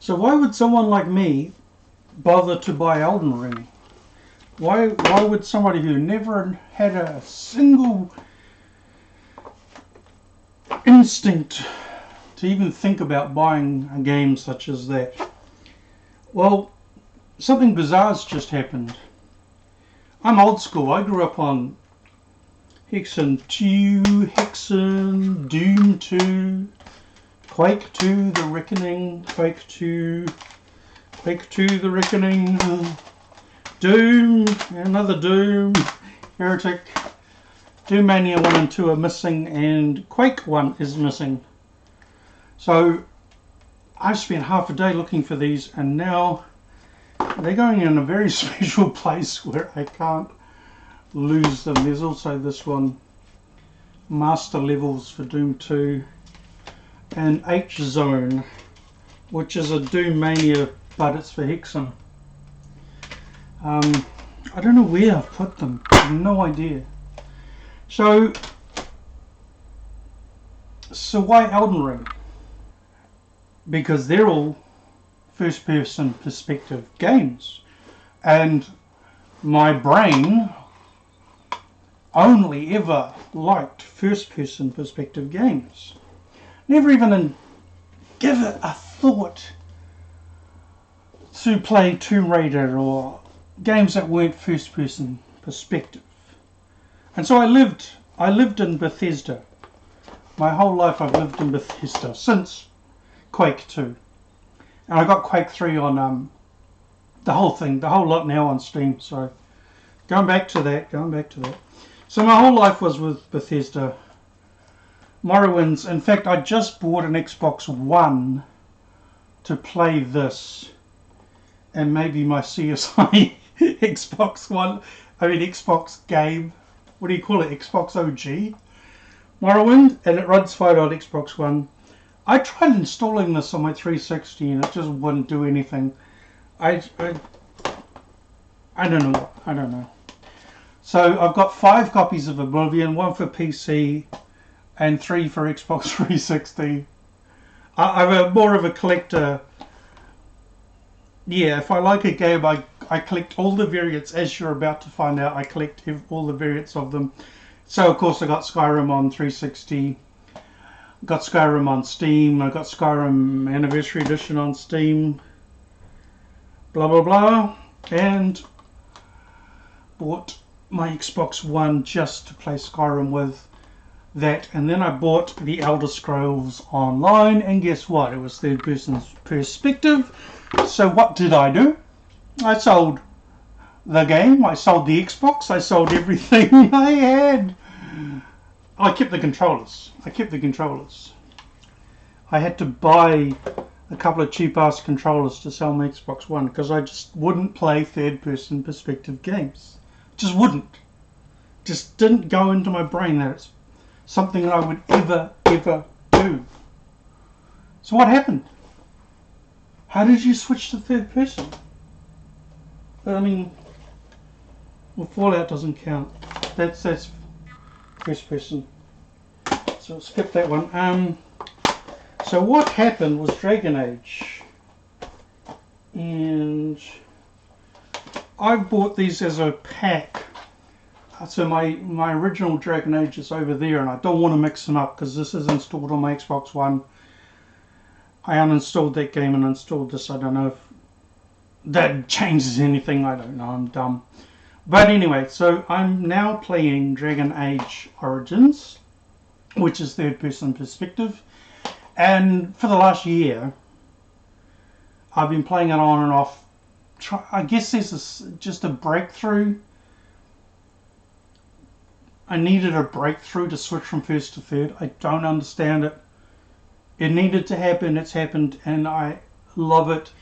So why would someone like me bother to buy Elden Ring? Why would somebody who never had a single instinct to even think about buying a game such as that? Well, something bizarre's just happened. I'm old school. I grew up on Hexen 2, Hexen, Doom 2, Quake 2, The Reckoning, Quake 2, The Reckoning, Doom, another Doom, Heretic, Doom Mania 1 and 2 are missing, and Quake 1 is missing. So I spent half a day looking for these, and now they're going in a very special place where I can't lose them. There's also this one, Master Levels for Doom 2, and H-Zone, which is a Doom Mania, but it's for Hexen. I don't know where I've put them. I have no idea. So why Elden Ring? Because they're all first-person perspective games, and my brain only ever liked first-person perspective games. Never even give it a thought to play Tomb Raider or games that weren't first-person perspective. And so I lived in Bethesda. My whole life I've lived in Bethesda since Quake 2. And I got Quake 3 on the whole lot now on Steam. So going back to that. So my whole life was with Bethesda. Morrowinds. In fact, I just bought an Xbox One to play this, and maybe my CSI Xbox game. What do you call it? Xbox OG? Morrowind, and it runs fine on Xbox One. I tried installing this on my 360 and it just wouldn't do anything. I don't know. So I've got 5 copies of Oblivion, 1 for PC and 3 for Xbox 360. I'm more of a collector. Yeah, if I like a game, I collect all the variants, as you're about to find out. I collect all the variants of them. So of course I got Skyrim on 360, got Skyrim on Steam, I got Skyrim Anniversary Edition on Steam, blah blah blah, and bought my Xbox One just to play Skyrim with that. And then I bought the Elder Scrolls Online, and guess what? It was third person perspective. So what did I do? I sold the game, I sold the Xbox, I sold everything I had. I kept the controllers. I had to buy a couple of cheap ass controllers to sell my Xbox One because I just wouldn't play third person perspective games. Just wouldn't. Just didn't go into my brain that it's something that I would ever do. So what happened? How did you switch to third person? I mean, well, Fallout doesn't count. That's first person. So skip that one. So what happened was Dragon Age, and I bought these as a pack. So my original Dragon Age is over there, and I don't want to mix them up because this is installed on my Xbox One. I uninstalled that game and installed this. I don't know if that changes anything. I don't know. I'm dumb. But anyway, so I'm now playing Dragon Age Origins, which is third person perspective. And for the last year, I've been playing it on and off. I guess there's just a breakthrough. I needed a breakthrough to switch from first to third. I don't understand it. It needed to happen. It's happened, and I love it.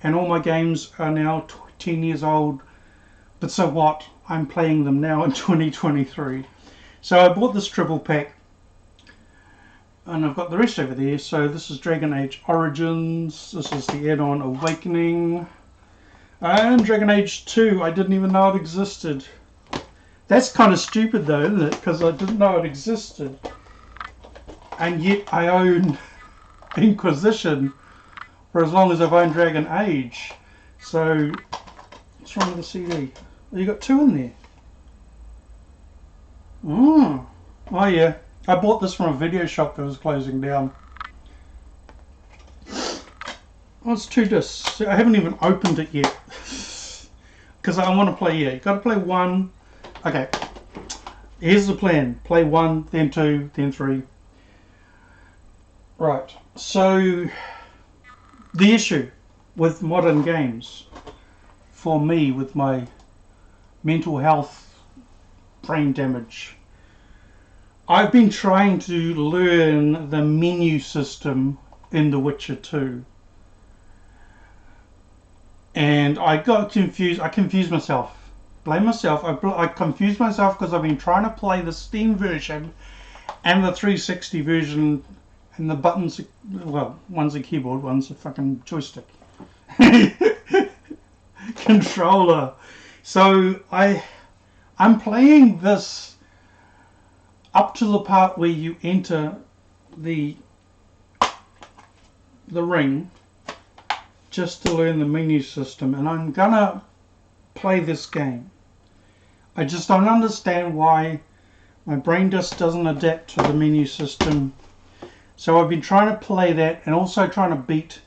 And all my games are now 10 years old. But so what? I'm playing them now in 2023. So I bought this triple pack, and I've got the rest over there. So this is Dragon Age Origins. This is the add-on Awakening. And Dragon Age 2. I didn't even know it existed. That's kind of stupid though, isn't it? Because I didn't know it existed. And yet I own Inquisition for as long as I've owned Dragon Age. So, what's wrong with the CD? Oh, you got two in there. Oh yeah, I bought this from a video shop that was closing down. Oh, it's 2 discs. I haven't even opened it yet because I want to play. Yeah, you got to play 1. Okay, here's the plan: play 1, then 2, then 3. Right. So the issue with modern games, for me, with my mental health, brain damage, I've been trying to learn the menu system in The Witcher 2. And I got confused. I confused myself. Blame myself. I confused myself because I've been trying to play the Steam version and the 360 version, and the buttons, well, one's a keyboard, one's a fucking joystick. Controller. So I'm playing this up to the part where you enter the ring, just to learn the menu system, and I'm gonna play this game. I just don't understand why my brain just doesn't adapt to the menu system. So I've been trying to play that, and also trying to beat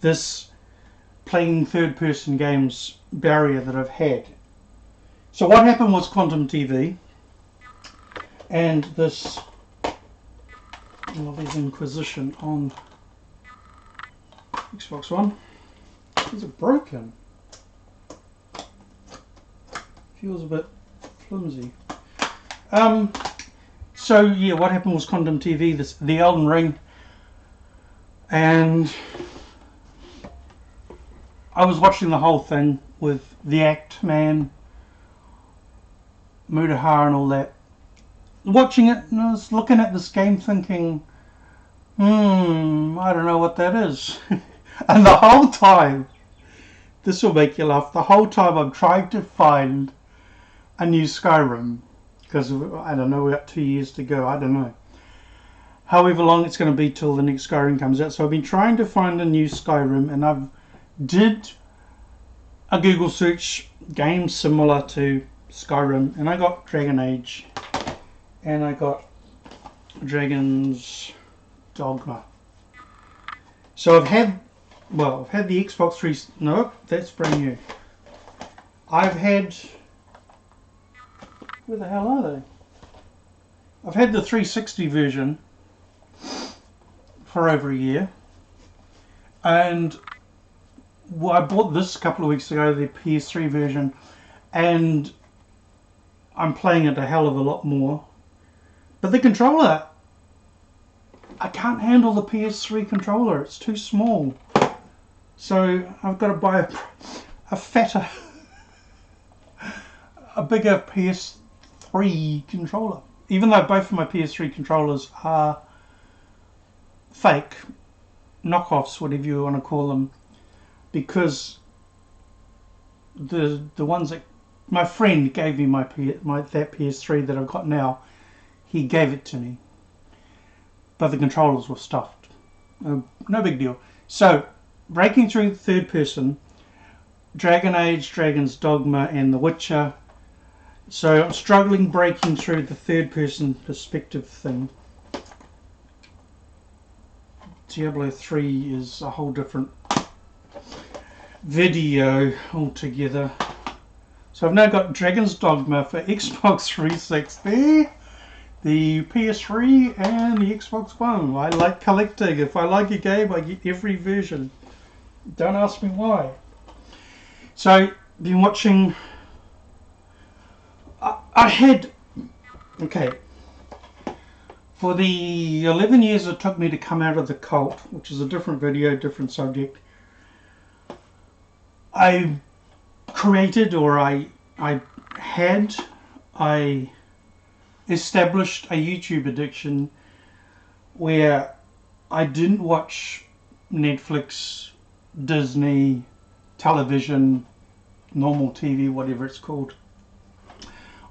this playing third-person games barrier that I've had. So what happened was Quantum TV and this, well, there's Inquisition on Xbox One. Is it broken? Feels a bit flimsy. So yeah, what happened was Quantum TV, the Elden Ring, and I was watching the whole thing with the Act Man, Mutahar and all that. Watching it, and I was looking at this game thinking, I don't know what that is. And the whole time, this will make you laugh, the whole time I'm trying to find a new Skyrim, because I don't know, we've got 2 years to go, I don't know. However long it's going to be till the next Skyrim comes out. So I've been trying to find a new Skyrim, and I've did a Google search, games similar to Skyrim, and I got Dragon Age, and I got Dragon's Dogma. So I've had the Xbox 3, no, that's brand new. I've had, where the hell are they? I've had the 360 version for over a year, and I bought this a couple of weeks ago, the PS3 version, and I'm playing it a hell of a lot more. But the controller, I can't handle the PS3 controller, it's too small. So I've got to buy a fatter, a bigger PS3 controller. Even though both of my PS3 controllers are fake, knockoffs, whatever you want to call them, because the ones that my friend gave me that PS3 that I've got now, he gave it to me, but the controllers were stuffed. No big deal. So breaking through third person, Dragon Age, Dragon's Dogma, and The Witcher. So I'm struggling breaking through the third person perspective thing. Diablo 3 is a whole different video altogether. So I've now got Dragon's Dogma for Xbox 360, the PS3 and the Xbox One. I like collecting. If I like a game, I get every version. Don't ask me why. So been watching, I had, okay, for the 11 years it took me to come out of the cult, which is a different video, different subject, I created, or I established a YouTube addiction where I didn't watch Netflix, Disney, television, normal TV, whatever it's called.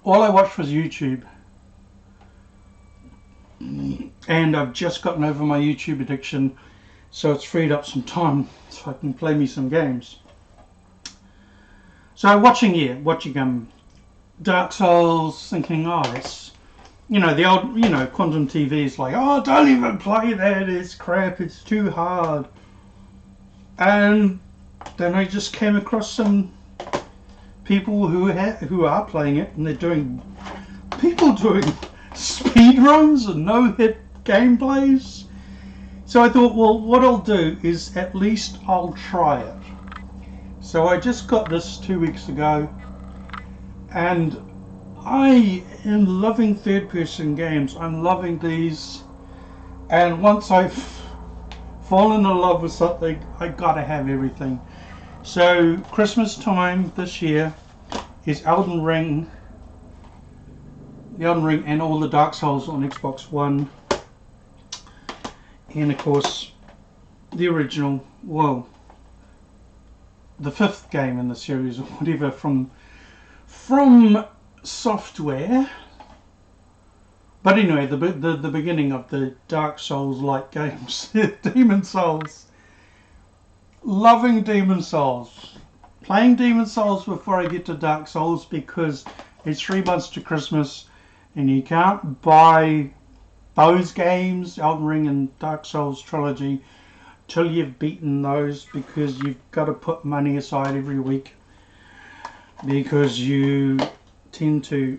All I watched was YouTube. And I've just gotten over my YouTube addiction. so it's freed up some time so I can play me some games. So watching Dark Souls, thinking, oh, that's, the old, Quantum TV is like, oh, don't even play that, it's crap, it's too hard. And then I just came across some people who are playing it, and they're doing speed runs and no-hit gameplays. So I thought, well, what I'll do is at least I'll try it. So I just got this 2 weeks ago, and I am loving third-person games. I'm loving these, and once I've fallen in love with something, I gotta have everything. So Christmas time this year is Elden Ring, and all the Dark Souls on Xbox One, and of course the original, well, the 5th game in the series or whatever from Software. But anyway, the beginning of the Dark Souls-like games, Demon Souls. Loving Demon Souls. Playing Demon Souls before I get to Dark Souls, because it's 3 months to Christmas and you can't buy those games, Elden Ring and Dark Souls trilogy, till you've beaten those, because you've got to put money aside every week, because you tend to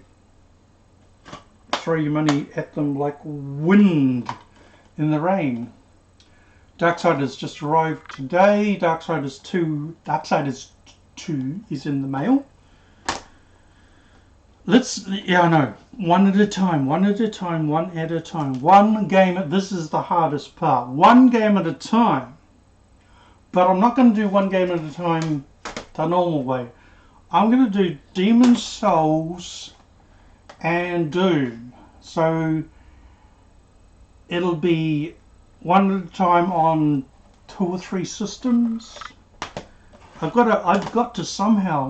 throw your money at them like wind in the rain. Darksiders just arrived today. Darksiders 2 is in the mail. I know, one at a time. One game, this is the hardest part. One game at a time. But I'm not going to do one game at a time the normal way. I'm going to do Demon Souls and Doom. So it'll be one at a time on 2 or 3 systems. I've got to somehow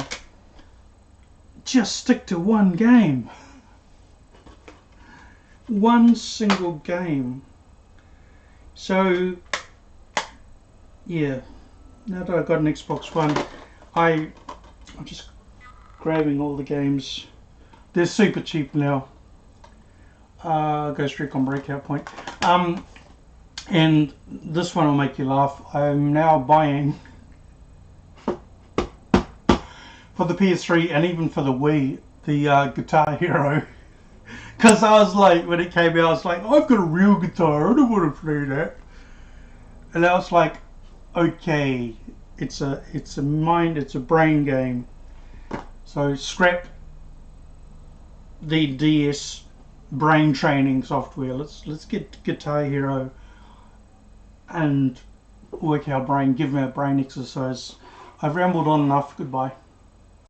just stick to one game. One single game. So yeah, now that I've got an Xbox One, I'm just grabbing all the games. They're super cheap now. Go straight on Breakout Point. And this one will make you laugh. I'm now buying for the PS3 and even for the Wii, the Guitar Hero. Because I was like, when it came out, I was like, I've got a real guitar, I don't want to play that. And I was like, okay, it's a brain game. So scrap the DS brain training software. Let's get Guitar Hero and work our brain, give me a brain exercise. I've rambled on enough. Goodbye.